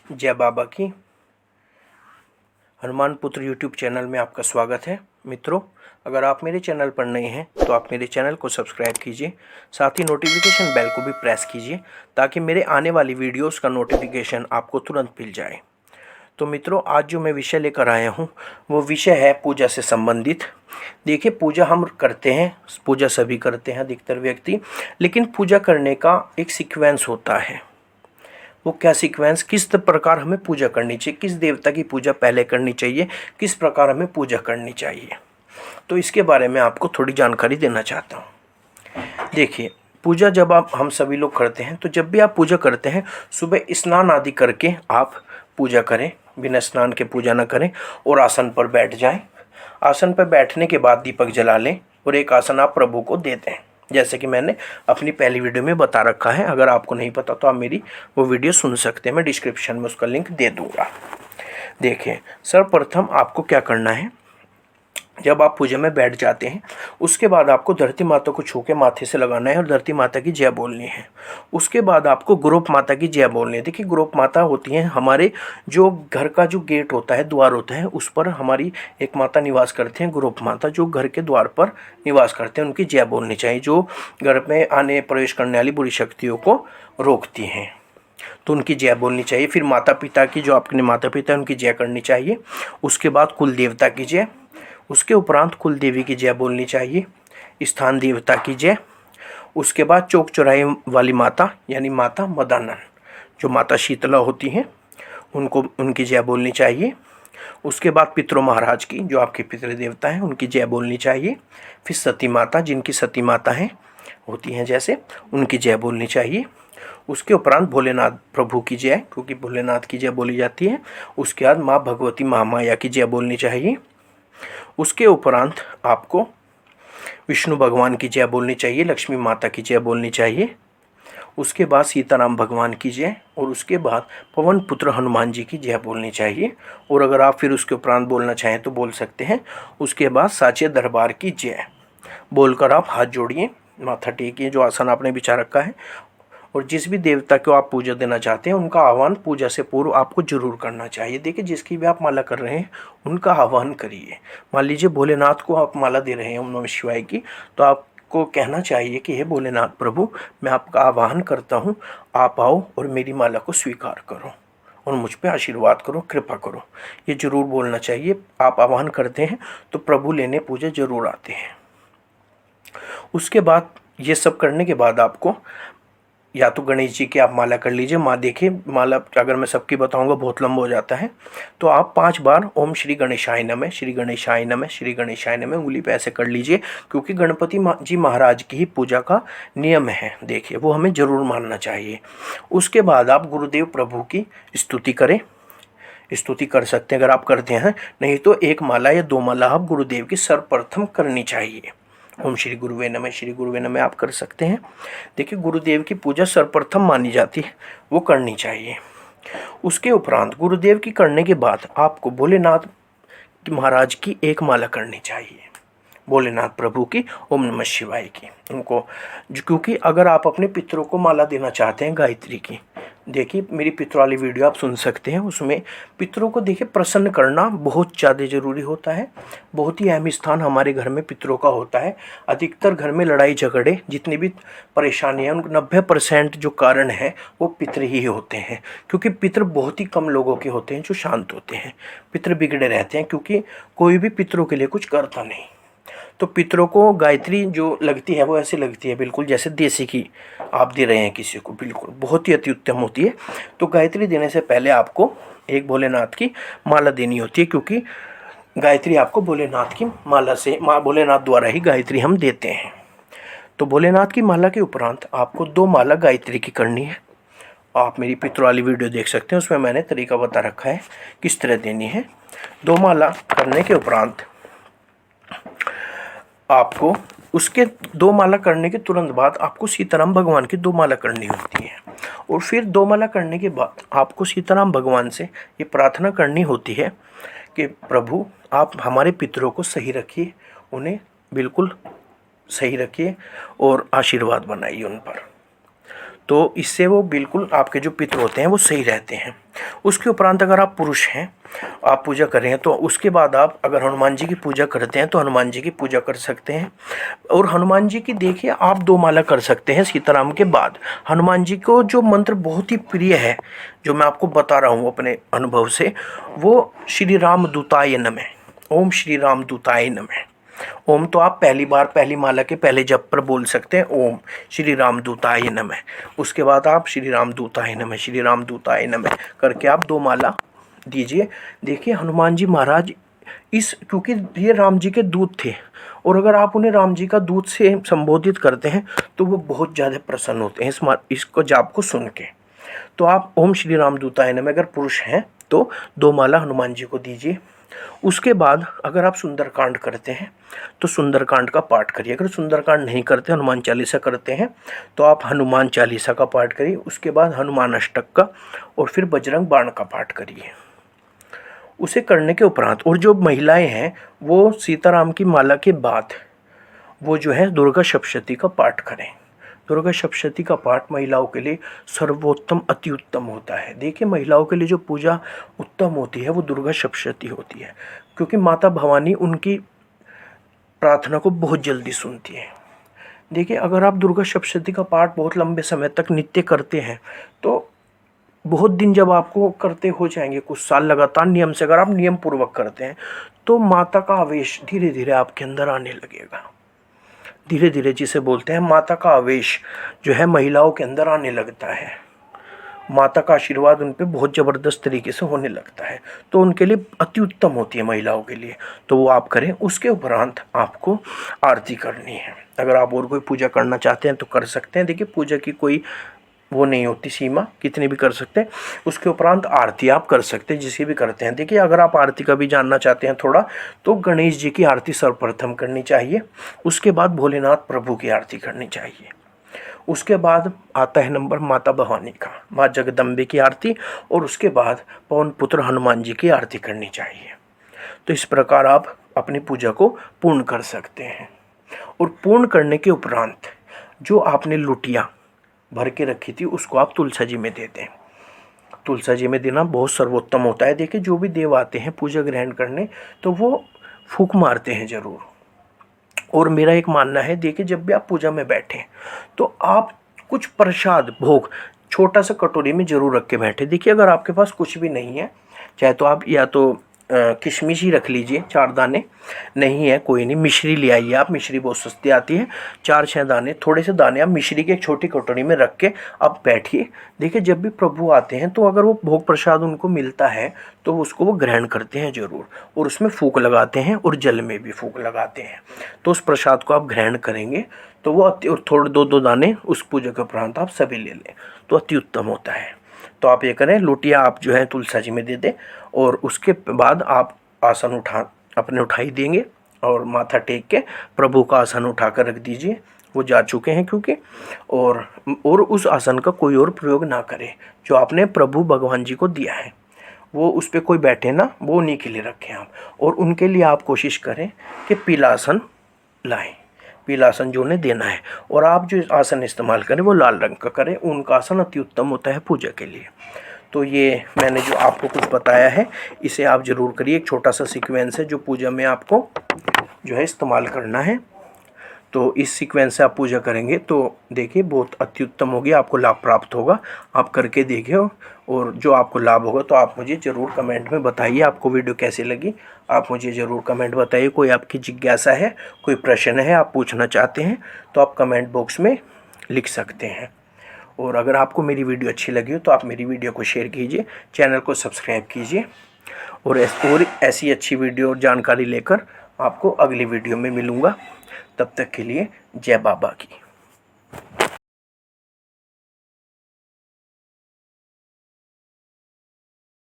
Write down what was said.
जय बाबा की। हनुमान पुत्र यूट्यूब चैनल में आपका स्वागत है। मित्रों, अगर आप मेरे चैनल पर नए हैं तो आप मेरे चैनल को सब्सक्राइब कीजिए, साथ ही नोटिफिकेशन बेल को भी प्रेस कीजिए ताकि मेरे आने वाली वीडियोस का नोटिफिकेशन आपको तुरंत मिल जाए। तो मित्रों, आज जो मैं विषय लेकर आया हूँ वो विषय है पूजा से संबंधित। देखिए, पूजा हम करते हैं, पूजा सभी करते हैं अधिकतर व्यक्ति, लेकिन पूजा करने का एक सीक्वेंस होता है। वो क्या सीक्वेंस, किस प्रकार हमें पूजा करनी चाहिए, किस देवता की पूजा पहले करनी चाहिए, किस प्रकार हमें पूजा करनी चाहिए, तो इसके बारे में आपको थोड़ी जानकारी देना चाहता हूँ। देखिए, पूजा जब हम सभी लोग करते हैं तो जब भी आप पूजा करते हैं सुबह स्नान आदि करके आप पूजा करें, बिना स्नान के पूजा ना करें और आसन पर बैठ जाएं। आसन पर बैठने के बाद दीपक जला लें और एक आसन आप प्रभु को दे दें, जैसे कि मैंने अपनी पहली वीडियो में बता रखा है। अगर आपको नहीं पता तो आप मेरी वो वीडियो सुन सकते हैं, मैं डिस्क्रिप्शन में उसका लिंक दे दूँगा। देखिए, सर्वप्रथम आपको क्या करना है, जब आप पूजा में बैठ जाते हैं उसके बाद आपको धरती माता को छू के माथे से लगाना है और धरती माता की जय बोलनी है। उसके बाद आपको गुरुप माता की जय बोलनी है। देखिए, गुरुप माता होती हैं हमारे जो घर का जो गेट होता है, द्वार होता है, उस पर हमारी एक माता निवास करते हैं, गुरुप माता, जो घर के द्वार पर निवास करते हैं। उनकी जय बोलनी चाहिए, जो घर में आने प्रवेश करने वाली बुरी शक्तियों को रोकती हैं, तो उनकी जय बोलनी चाहिए। फिर माता पिता की, जो आपके माता पिता हैं, उनकी जय करनी चाहिए। उसके बाद कुल देवता की जय, उसके उपरांत कुल देवी की जय बोलनी चाहिए, स्थान देवता की जय। उसके बाद चौक चौराहे वाली माता यानी माता मदानन, जो माता शीतला होती हैं, उनको उनकी जय बोलनी चाहिए। उसके बाद पितरों महाराज की, जो आपके पितृ देवता हैं, उनकी जय बोलनी चाहिए। फिर सती माता, जिनकी सती माता हैं होती हैं जैसे, उनकी जय बोलनी चाहिए। उसके उपरांत भोलेनाथ प्रभु की जय, क्योंकि भोलेनाथ की जय बोली जाती है। उसके बाद माँ भगवती महामाया की जय बोलनी चाहिए। उसके उपरांत आपको विष्णु भगवान की जय बोलनी चाहिए, लक्ष्मी माता की जय बोलनी चाहिए। उसके बाद सीताराम भगवान की जय और उसके बाद पवन पुत्र हनुमान जी की जय बोलनी चाहिए। और अगर आप फिर उसके उपरांत बोलना चाहें तो बोल सकते हैं। उसके बाद साचे दरबार की जय बोलकर आप हाथ जोड़िए, माथा टेकिए, जो आसन आपने बिछा रखा है, और जिस भी देवता को आप पूजा देना चाहते हैं उनका आह्वान पूजा से पूर्व आपको जरूर करना चाहिए। देखिए, जिसकी भी आप माला कर रहे हैं उनका आह्वान करिए। मान लीजिए भोलेनाथ को आप माला दे रहे हैं ओम नमः शिवाय की, तो आपको कहना चाहिए कि हे भोलेनाथ प्रभु, मैं आपका आह्वान करता हूँ, आप आओ और मेरी माला को स्वीकार करो और मुझ पर आशीर्वाद करो, कृपा करो। ये जरूर बोलना चाहिए। आप आह्वान करते हैं तो प्रभु लेने पूजा जरूर आते हैं। उसके बाद ये सब करने के बाद आपको या तो गणेश जी की आप माला कर लीजिए। देखिए, माला अगर मैं सबकी बताऊंगा बहुत लंबा हो जाता है, तो आप 5 बार ओम श्री गणेशाय नमः, श्री गणेशाय नमः, श्री गणेशाय नमः उंगली पे ऐसे कर लीजिए, क्योंकि गणपति जी महाराज की ही पूजा का नियम है। देखिए, वो हमें जरूर मानना चाहिए। उसके बाद आप गुरुदेव प्रभु की स्तुति करें, स्तुति कर सकते हैं अगर आप करते हैं, नहीं तो 1 माला या 2 माला आप गुरुदेव की सर्वप्रथम करनी चाहिए। ओम श्री गुरुवे नमः, श्री गुरुवे नमः आप कर सकते हैं। देखिए, गुरुदेव की पूजा सर्वप्रथम मानी जाती है, वो करनी चाहिए। उसके उपरांत गुरुदेव की करने के बाद आपको भोलेनाथ महाराज की 1 माला करनी चाहिए, भोलेनाथ प्रभु की ओम नमः शिवाय की उनको, क्योंकि अगर आप अपने पितरों को माला देना चाहते हैं गायत्री की, देखिए मेरी पितर वाली वीडियो आप सुन सकते हैं, उसमें पितरों को देखिए प्रसन्न करना बहुत ज़्यादा ज़रूरी होता है। बहुत ही अहम स्थान हमारे घर में पितरों का होता है। अधिकतर घर में लड़ाई झगड़े, जितनी भी परेशानियाँ, उन 90% जो कारण है वो पितर ही होते हैं, क्योंकि पितर बहुत ही कम लोगों के होते हैं जो शांत होते हैं। पितर बिगड़े रहते हैं, क्योंकि कोई भी पितरों के लिए कुछ करता नहीं। तो पितरों को गायत्री जो लगती है वो ऐसे लगती है बिल्कुल जैसे देसी की आप दे रहे हैं किसी को, बिल्कुल बहुत ही अति उत्तम होती है। तो गायत्री देने से पहले आपको एक भोलेनाथ की माला देनी होती है, क्योंकि गायत्री आपको भोलेनाथ की माला से, भोलेनाथ द्वारा ही गायत्री हम देते हैं। तो भोलेनाथ की माला के उपरांत आपको 2 माला गायत्री की करनी है। आप मेरी पितर वाली वीडियो देख सकते हैं, उसमें मैंने तरीका बता रखा है किस तरह देनी है। 2 माला करने के उपरांत आपको उसके 2 माला करने के तुरंत बाद आपको सीताराम भगवान की 2 माला करनी होती है। और फिर 2 माला करने के बाद आपको सीताराम भगवान से ये प्रार्थना करनी होती है कि प्रभु आप हमारे पितरों को सही रखिए, उन्हें बिल्कुल सही रखिए और आशीर्वाद बनाइए उन पर। तो इससे वो बिल्कुल आपके जो पितर होते हैं वो सही रहते हैं। उसके उपरांत अगर आप पुरुष हैं, आप पूजा कर रहे हैं, तो उसके बाद आप अगर हनुमान जी की पूजा करते हैं तो हनुमान जी की पूजा कर सकते हैं। और हनुमान जी की देखिए आप 2 माला कर सकते हैं सीताराम के बाद। हनुमान जी को जो मंत्र बहुत ही प्रिय है, जो मैं आपको बता रहा हूँ अपने अनुभव से, वो श्री राम दूताय नमः। ओम श्री राम दूताय नमः। ओम तो आप पहली बार पहली माला के पहले जप पर बोल सकते हैं, ओम श्री राम दूताय नमः। उसके बाद आप श्री राम दूताय नमः, श्री राम दूताय नमः करके आप 2 माला दीजिए। देखिए हनुमान जी महाराज क्योंकि ये राम जी के दूत थे, और अगर आप उन्हें राम जी का दूत से संबोधित करते हैं तो वो बहुत ज़्यादा प्रसन्न होते हैं इसको जाप को सुन के। तो आप ओम श्री राम दूताय नमः अगर पुरुष हैं तो 2 माला हनुमान जी को दीजिए। उसके बाद अगर आप सुंदरकांड करते हैं तो सुंदरकांड का पाठ करिए। अगर सुंदरकांड नहीं करते, हनुमान चालीसा करते हैं, तो आप हनुमान चालीसा का पाठ करिए। उसके बाद हनुमान अष्टक का और फिर बजरंग बाण का पाठ करिए। उसे करने के उपरांत, और जो महिलाएं हैं वो सीताराम की माला के बाद वो जो है दुर्गा सप्तशती का पाठ करें। दुर्गा सप्तशती का पाठ महिलाओं के लिए सर्वोत्तम अति उत्तम होता है। देखिए महिलाओं के लिए जो पूजा उत्तम होती है वो दुर्गा सप्तशती होती है, क्योंकि माता भवानी उनकी प्रार्थना को बहुत जल्दी सुनती है। देखिए अगर आप दुर्गा सप्तशती का पाठ बहुत लंबे समय तक नित्य करते हैं तो बहुत दिन जब आपको करते हो जाएंगे, कुछ साल लगातार नियम से अगर आप नियम पूर्वक करते हैं, तो माता का आवेश धीरे धीरे आपके अंदर आने लगेगा। धीरे धीरे जिसे बोलते हैं माता का आवेश जो है महिलाओं के अंदर आने लगता है। माता का आशीर्वाद उन पे बहुत ज़बरदस्त तरीके से होने लगता है, तो उनके लिए अति उत्तम होती है महिलाओं के लिए। तो वो आप करें। उसके उपरांत आपको आरती करनी है। अगर आप और कोई पूजा करना चाहते हैं तो कर सकते हैं। देखिए पूजा की कोई वो नहीं होती सीमा, कितनी भी कर सकते हैं। उसके उपरांत आरती आप कर सकते हैं, जिसे भी करते हैं। देखिए अगर आप आरती का भी जानना चाहते हैं थोड़ा, तो गणेश जी की आरती सर्वप्रथम करनी चाहिए। उसके बाद भोलेनाथ प्रभु की आरती करनी चाहिए। उसके बाद आता है नंबर माता भवानी का, माँ जगदम्बे की आरती, और उसके बाद पवन पुत्र हनुमान जी की आरती करनी चाहिए। तो इस प्रकार आप अपनी पूजा को पूर्ण कर सकते हैं। और पूर्ण करने के उपरांत जो आपने लुटिया भर के रखी थी उसको आप तुलसा जी में दे दें। तुलसा जी में देना बहुत सर्वोत्तम होता है। देखिए जो भी देव आते हैं पूजा ग्रहण करने तो वो फूंक मारते हैं ज़रूर। और मेरा एक मानना है, देखिए जब भी आप पूजा में बैठें तो आप कुछ प्रसाद भोग छोटा सा कटोरी में ज़रूर रख के बैठे। देखिए अगर आपके पास कुछ भी नहीं है, चाहे तो आप या तो किशमिश ही रख लीजिए 4 दाने, नहीं है कोई नहीं, मिश्री ले आइए आप, मिश्री बहुत सस्ती आती है। 4-6 दाने, थोड़े से दाने आप मिश्री के एक छोटी कटोरी में रख के आप बैठिए। देखिए जब भी प्रभु आते हैं तो अगर वो भोग प्रसाद उनको मिलता है तो उसको वो ग्रहण करते हैं ज़रूर, और उसमें फूंक लगाते हैं और जल में भी फूंक लगाते हैं। तो उस प्रसाद को आप ग्रहण करेंगे तो वो और थोड़े 2-2 दाने उस पूजा के उपरांत आप सभी ले लें तो अति उत्तम होता है। तो आप ये करें, लोटिया आप जो है तुलसा जी में दे दें, और उसके बाद आप आसन अपने उठाई देंगे और माथा टेक के प्रभु का आसन उठा कर रख दीजिए। वो जा चुके हैं क्योंकि, और उस आसन का कोई और प्रयोग ना करें जो आपने प्रभु भगवान जी को दिया है। वो उस पर कोई बैठे ना, वो उन्हीं के लिए रखें आप। और उनके लिए आप कोशिश करें कि पीला आसन लाएँ, पीला आसन जो उन्हें देना है। और आप जो आसन इस्तेमाल करें वो लाल रंग का करें। उनका आसन अति उत्तम होता है पूजा के लिए। तो ये मैंने जो आपको कुछ बताया है इसे आप ज़रूर करिए। एक छोटा सा सीक्वेंस है जो पूजा में आपको जो है इस्तेमाल करना है। तो इस सीक्वेंस से आप पूजा करेंगे तो देखिए बहुत अति उत्तम होगी, आपको लाभ प्राप्त होगा। आप करके देखिए, और जो आपको लाभ होगा तो आप मुझे ज़रूर कमेंट में बताइए आपको वीडियो कैसी लगी। आप मुझे ज़रूर कमेंट बताइए। कोई आपकी जिज्ञासा है, कोई प्रश्न है, आप पूछना चाहते हैं तो आप कमेंट बॉक्स में लिख सकते हैं। और अगर आपको मेरी वीडियो अच्छी लगी हो तो आप मेरी वीडियो को शेयर कीजिए, चैनल को सब्सक्राइब कीजिए, और ऐसी अच्छी वीडियो और जानकारी लेकर आपको अगली वीडियो में मिलूँगा। तब तक के लिए जय बाबा की।